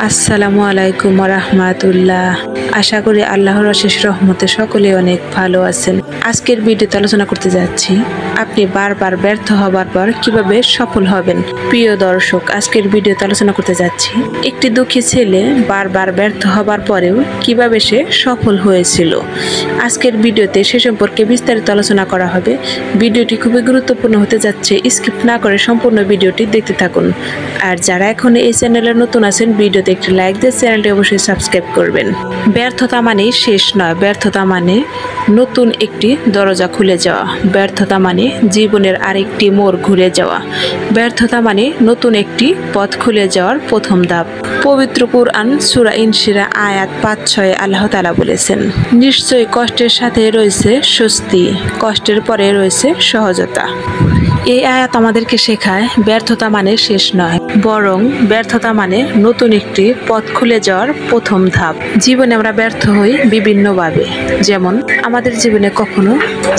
আসসালামু আলাইকুম ওয়া রাহমাতুল্লাহ। আশা করি আল্লাহর অশেষ রহমতে সকলে অনেক ভালো আছেন। আজকের ভিডিওতে আলোচনা করতে যাচ্ছি আপনি বারবার ব্যর্থ হবার পর কিভাবে সফল হবেন। প্রিয় দর্শক, আজকের ভিডিওতে আলোচনা করতে যাচ্ছি একটি দুঃখী ছেলে বারবার ব্যর্থ হবার পরেও কিভাবে সে সফল হয়েছিল। আজকের ভিডিওতে সে সম্পর্কে বিস্তারিত আলোচনা করা হবে। ভিডিওটি খুবই গুরুত্বপূর্ণ হতে যাচ্ছে, স্কিপ না করে সম্পূর্ণ ভিডিওটি দেখতে থাকুন। আর যারা এখন এই চ্যানেলে নতুন আছেন, ভিডিওতে একটি লাইক দিয়ে চ্যানেলটি অবশ্যই সাবস্ক্রাইব করবেন। ব্যর্থতা মানে শেষ নয়, ব্যর্থতা মানে নতুন একটি দরজা খুলে যাওয়া। ব্যর্থতা মানে জীবনের আরেকটি মোড় ঘুরে যাওয়া। ব্যর্থতা মানে নতুন একটি পথ খুলে যাওয়ার প্রথম ধাপ। পবিত্র কুরআন সূরা ইনশিরা আয়াত ৫-৬ আল্লাহ তাআলা বলেছেন, নিশ্চয়ই কষ্টের সাথে রয়েছে স্বস্তি, কষ্টের পরে রয়েছে সহজতা। এই আয়াত আমাদেরকে শেখায় ব্যর্থতা মানে শেষ নয়, বরং ব্যর্থতা মানে নতুন একটি পথ খুলে যাওয়ার প্রথম ধাপ। জীবনে আমরা ব্যর্থ হই বিভিন্নভাবে, যেমন আমাদের জীবনে কখনো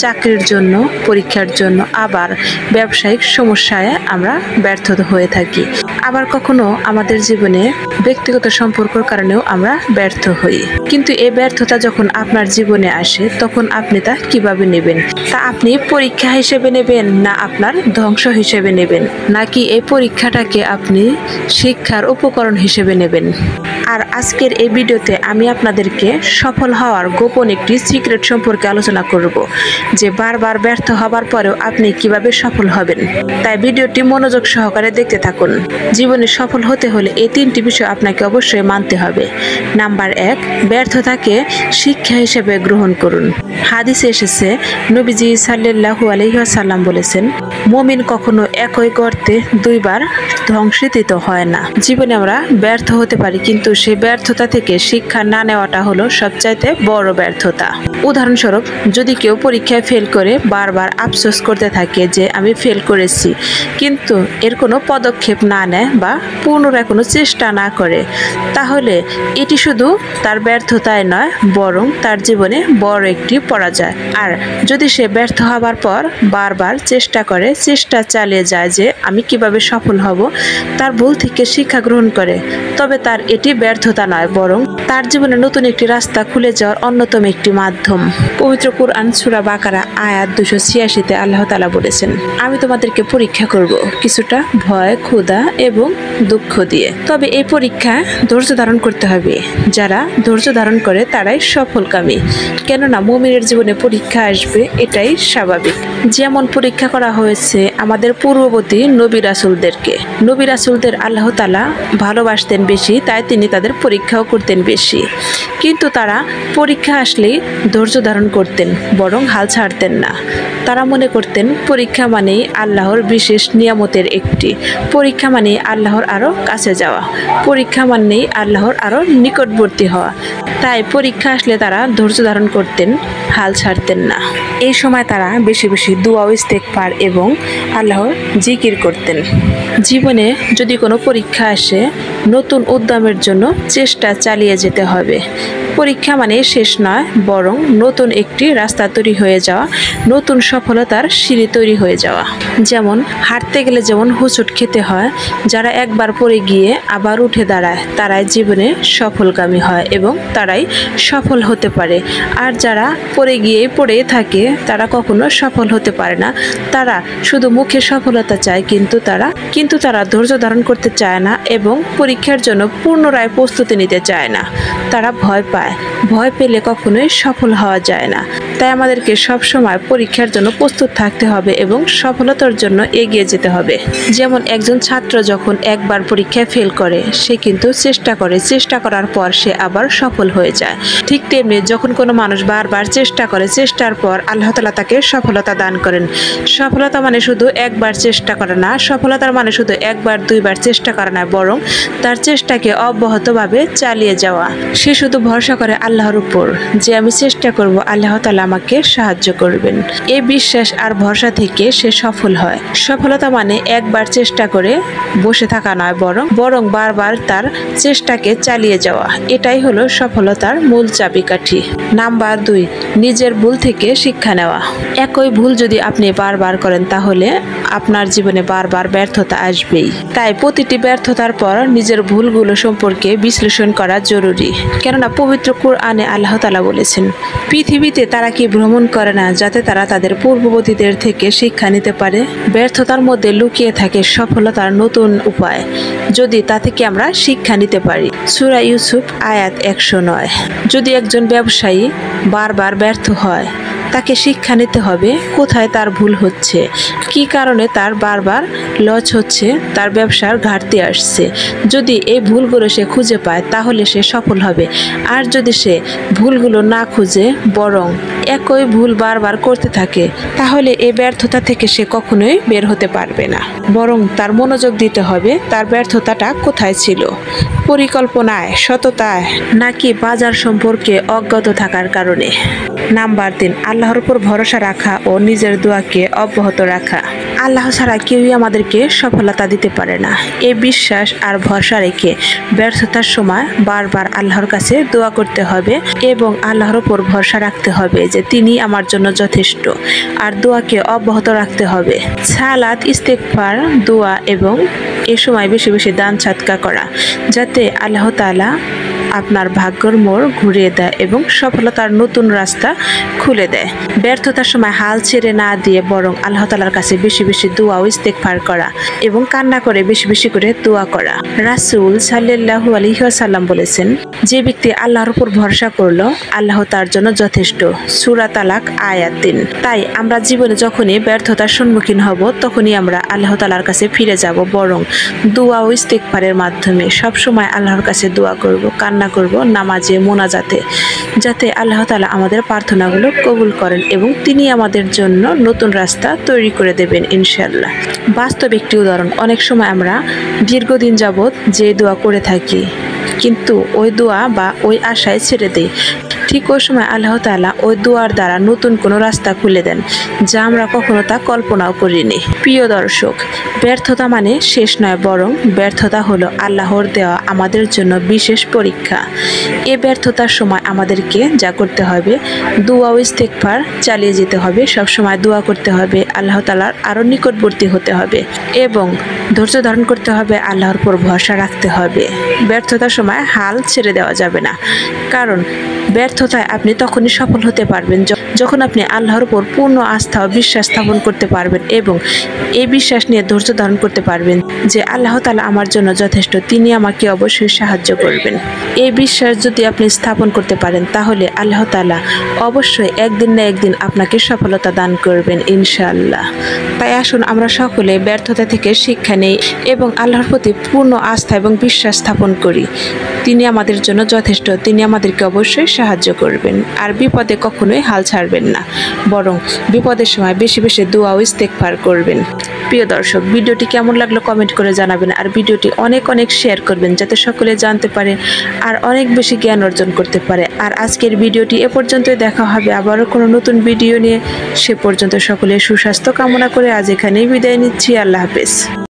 চাকরির জন্য, পরীক্ষার জন্য, আবার ব্যবসায়িক সমস্যায় আমরা ব্যর্থ হয়ে থাকি। আবার কখনো আমাদের জীবনে ব্যক্তিগত সম্পর্কের কারণেও আমরা ব্যর্থ হই। কিন্তু এই ব্যর্থতা যখন আপনার জীবনে আসে, তখন আপনি তা কিভাবে নেবেন? তা আপনি পরীক্ষা হিসেবে নেবেন, না আপনার ধ্বংস হিসেবে নেবেন, নাকি এই পরীক্ষাটাকে আপনি শিক্ষার উপকরণ হিসেবে নেবেন? আর আজকের এই ভিডিওতে আমি আপনাদেরকে সফল হওয়ার গোপন একটি সিক্রেট সম্পর্কে আলোচনা করব, যে বারবার ব্যর্থ হবার পরেও আপনি কিভাবে সফল হবেন। তাই ভিডিওটি মনোযোগ সহকারে দেখতে থাকুন। জীবনে সফল হতে হলে এই তিনটি বিষয় আপনাকে অবশ্যই মানতে হবে। নাম্বার ১, ব্যর্থতাকে শিক্ষা হিসেবে গ্রহণ করুন। হাদিসে এসেছে, নবীজি সাল্লাল্লাহু আলাইহি ওয়াসাল্লাম বলেছেন, মুমিন কখনো একই গর্তে দুইবার ধ্বংসিত হয় না। জীবনে আমরা ব্যর্থ হতে পারি, কিন্তু সেই ব্যর্থতা থেকে শিক্ষা না নেওয়াটা হলো সবচাইতে বড় ব্যর্থতা। উদাহরণস্বরূপ, যদি কেউ পরীক্ষায় ফেল করে বারবার আফসোস করতে থাকে যে আমি ফেল করেছি, কিন্তু এর কোনো পদক্ষেপ না নেয় বা পুনরায় কোনো চেষ্টা না করে, তাহলে এটি শুধু তার ব্যর্থতায় নয়, বরং তার জীবনে বড় একটি পরাজয়। আর যদি সে ব্যর্থ হবার পর বারবার চেষ্টা করে, চেষ্টা চালিয়ে যায় যে আমি কিভাবে সফল হব, তার ভুল থেকে শিক্ষা গ্রহণ করে, তবে তার এটি ব্যর্থতা নয়, বরং তার জীবনে নতুন একটি রাস্তা খুলে যাওয়ার অন্যতম একটি মাধ্যম। পবিত্র কুরআন সূরা বাকারা আয়াত ২৮৬-তে আল্লাহ তাআলা বলেছেন, আমি তোমাদেরকে পরীক্ষা করব কিছুটা ভয়, ক্ষুধা এবং দুঃখ দিয়ে। তবে এই পরীক্ষা ধৈর্য ধারণ করতে হবে। যারা ধৈর্য ধারণ করে তারাই সফলকামী। কেননা মুমিনের জীবনে পরীক্ষা আসবে, এটাই স্বাভাবিক। যেমন পরীক্ষা করা হয়েছে আমাদের পূর্ববর্তী নবী রাসূলদেরকে। নবী রাসূলদের আল্লাহ তাআলা ভালোবাসতেন বেশি, তাই তিনি তাদের পরীক্ষাও করতেন বেশি। কিন্তু তারা পরীক্ষা আসলেই ধৈর্য ধারণ করতেন, বরং হাল ছাড়তেন না। তারা মনে করতেন পরীক্ষা মানেই আল্লাহর বিশেষ নিয়ামতের একটি, পরীক্ষা মানেই আল্লাহর আরও কাছে যাওয়া, পরীক্ষা মানেই আল্লাহর আরও নিকটবর্তী হওয়া। তাই পরীক্ষা আসলে তারা ধৈর্য ধারণ করতেন, হাল ছাড়তেন না। এই সময় তারা বেশি বেশি দুআ ও ইস্তেগফার এবং আল্লাহর জিকির করতেন। জীবনে যদি কোনো পরীক্ষা আসে, নতুন উদ্যমের জন্য চেষ্টা চালিয়ে যেতে হবে। পরীক্ষা মানে শেষ নয়, বরং নতুন একটি রাস্তা তৈরি হয়ে যাওয়া, নতুন সফলতার সিঁড়ি তৈরি হয়ে যাওয়া। যেমন হাঁটতে গেলে যেমন হোঁচট খেতে হয়, যারা একবার পড়ে গিয়ে আবার উঠে দাঁড়ায়, তারাই জীবনে সফলকামী হয় এবং তারাই সফল হতে পারে। আর যারা পড়ে গিয়ে পড়ে থাকে, তারা কখনো সফল হতে পারে না। তারা শুধু মুখে সফলতা চায়, কিন্তু তারা ধৈর্য ধারণ করতে চায় না এবং পরীক্ষার জন্য পুনরায় প্রস্তুতি নিতে চায় না। তারা ভয় পায়। ভয় পেলে কখনোই সফল হওয়া যায় না। তাই আমাদেরকে সবসময় পরীক্ষার জন্য প্রস্তুত থাকতে হবে এবং সফলতার জন্য এগিয়ে যেতে হবে। যেমন একজন ছাত্র যখন একবার পরীক্ষায় ফেল করে, সে কিন্তু চেষ্টা করে, চেষ্টা করার পর সে আবার সফল হয়ে যায়। ঠিক তেমনি যখন কোনো মানুষ বারবার চেষ্টা করে, চেষ্টার পর আল্লাহ তাআলা তাকে সফলতা দান করেন। সফলতা মানে শুধু একবার চেষ্টা করা না, সফলতার মানে শুধু একবার দুইবার চেষ্টা করা না, বরং তার চেষ্টাকে অব্যাহতভাবে চালিয়ে যাওয়া। সে শুধু ভরসা করে আল্লাহর উপর, যে আমি চেষ্টা করব আল্লাহ তাআলা আমাকে সাহায্য করবেন। এই বিশ্বাস আর ভরসা থেকে সে সফল হয়। সফলতা মানে একবার চেষ্টা করে বসে থাকা নয়, বরং বারবার তার চেষ্টাকে চালিয়ে যাওয়া। এটাই হলো সফলতার মূল চাবিকাঠি। নাম্বার 2, নিজের ভুল থেকে শিক্ষা নেওয়া। একই ভুল যদি আপনি বারবার করেন তাহলে আপনার জীবনে বারবার ব্যর্থতা আসবেই। তাই প্রতিটি ব্যর্থতার পর নিজের ভুলগুলো সম্পর্কে বিশ্লেষণ করা জরুরি। কেননা পবিত্র কোরআনে আল্লাহ তাআলা বলেছেন, পৃথিবীতে তারা কি ভ্রমণ করে না যাতে তারা তাদের পূর্ববর্তীদের থেকে শিক্ষা নিতে পারে? ব্যর্থতার মধ্যে লুকিয়ে থাকে সফলতার নতুন উপায়, যদি তা থেকে আমরা শিক্ষা নিতে পারি। সূরা ইউসুফ আয়াত 109। যদি একজন ব্যবসায়ী বারবার ব্যর্থ হয়, তাকে শিক্ষা নিতে হবে কোথায় তার ভুল হচ্ছে, কি কারণে তার বারবার লস হচ্ছে, তার ব্যবসার ঘাটতি আসছে। যদি এই ভুলগুলো সে খুঁজে পায় তাহলে সে সফল হবে। আর যদি সে ভুলগুলো না খুঁজে বরং একই ভুল বারবার করতে থাকে, তাহলে এই ব্যর্থতা থেকে সে কখনোই বের হতে পারবে না। বরং তার মনোযোগ দিতে হবে তার ব্যর্থতাটা কোথায় ছিল, পরিকল্পনায়, সততায়, নাকি বাজার সম্পর্কে অজ্ঞাত থাকার কারণে। নাম্বার 3, আল্লাহর উপর ভরসা রাখা ও নিজের দোয়াকে অব্যাহত রাখা। আল্লাহ ছাড়া কেউই আমাদেরকে সফলতা দিতে পারে না। এই বিশ্বাস আর ভরসা রেখে ব্যর্থতার সময় বারবার আল্লাহর কাছে দোয়া করতে হবে এবং আল্লাহর উপর ভরসা রাখতে হবে যে তিনি আমার জন্য যথেষ্ট। আর দোয়াকে অব্যাহত রাখতে হবে। সালাত, ইস্তেগফার, দোয়া এবং এ সময় বেশি বেশি দান সাদকা করা, যাতে আল্লাহ তাআলা আপনার ভাগ্যের মোড় ঘুরিয়ে দেয় এবং সফলতার নতুন রাস্তা খুলে দেয়। ব্যর্থতার সময় হাল ছেড়ে না দিয়ে বরং আল্লাহ তাআলার কাছে বেশি বেশি দোয়া ও ইস্তেগফার করা এবং কান্না করে বেশি বেশি করে দোয়া করা। রাসূল সাল্লাল্লাহু আলাইহি ওয়াসাল্লাম বলেছেন, যে ব্যক্তি আল্লাহর উপর ভরসা করলো আল্লাহ তার জন্য যথেষ্ট। সূরা তালাক আয়াত 3। তাই আমরা জীবনে যখনই ব্যর্থতার সম্মুখীন হব তখনই আমরা আল্লাহ তাআলার কাছে ফিরে যাব, বরং দোয়া ও ইস্তেগফারের মাধ্যমে সবসময় আল্লাহর কাছে দোয়া করব, কান্না করব নামাজে, মোনাজাতে, যাতে আল্লাহ তাআলা আমাদের প্রার্থনাগুলো কবুল করেন এবং তিনি আমাদের জন্য নতুন রাস্তা তৈরি করে দেবেন ইনশাআল্লাহ। বাস্তব একটি উদাহরণ, অনেক সময় আমরা দীর্ঘদিন যাবৎ যে দোয়া করে থাকি কিন্তু ওই দোয়া বা ওই আশায় ছেড়ে দেই, ঠিক ওই সময় আল্লাহ তাআলা ওই দোয়ার দ্বারা নতুন কোনো রাস্তা খুলে দেন যা আমরা কখনো তা কল্পনাও করিনি। প্রিয় দর্শক, ব্যর্থতা মানে শেষ নয়, বরং ব্যর্থতা হলো আল্লাহর দেওয়া আমাদের জন্য বিশেষ পরীক্ষা। এই ব্যর্থতার সময় আমাদেরকে যা করতে হবে, দোয়া ও ইস্তেগফার চালিয়ে যেতে হবে, সবসময় দোয়া করতে হবে, আল্লাহ তাআলার আরও নিকটবর্তী হতে হবে এবং ধৈর্য ধারণ করতে হবে, আল্লাহর উপর ভরসা রাখতে হবে। ব্যর্থতার সময় হাল ছেড়ে দেওয়া যাবে না, কারণ ব্যর্থতায় আপনি তখনই সফল হতে পারবেন যখন আপনি আল্লাহর উপর পূর্ণ আস্থা ও বিশ্বাস স্থাপন করতে পারবেন এবং এই বিশ্বাস নিয়ে ধৈর্য ধারণ করতে পারবেন যে আল্লাহ তাআলা আমার জন্য যথেষ্ট, তিনি আমাকে অবশ্যই সাহায্য করবেন। এই বিশ্বাস যদি আপনি স্থাপন করতে পারেন তাহলে আল্লাহ তাআলা অবশ্যই একদিন না একদিন আপনাকে সফলতা দান করবেন ইনশাআল্লাহ। তাই আসুন আমরা সকলে ব্যর্থতা থেকে শিক্ষা নেই এবং আল্লাহর প্রতি পূর্ণ আস্থা এবং বিশ্বাস স্থাপন করি। তিনি আমাদের জন্য যথেষ্ট, তিনি আমাদেরকে অবশ্যই সাহায্য করবেন। আর বিপদে কখনোই হাল ছাড়বেন না, বরং বিপদের সময় বেশি বেশি দোয়া ও ইস্তেগফার করবেন। প্রিয় দর্শক, ভিডিওটি কেমন লাগলো কমেন্ট করে জানাবেন আর ভিডিওটি অনেক অনেক শেয়ার করবেন যাতে সকলে জানতে পারে আর অনেক বেশি জ্ঞান অর্জন করতে পারে। আর আজকের ভিডিওটি এ পর্যন্তই, দেখা হবে আবারও কোনো নতুন ভিডিও নিয়ে। সে পর্যন্ত সকলের সুস্বাস্থ্য কামনা করে আজ এখানেই বিদায় নিচ্ছি। আল্লাহ হাফেজ।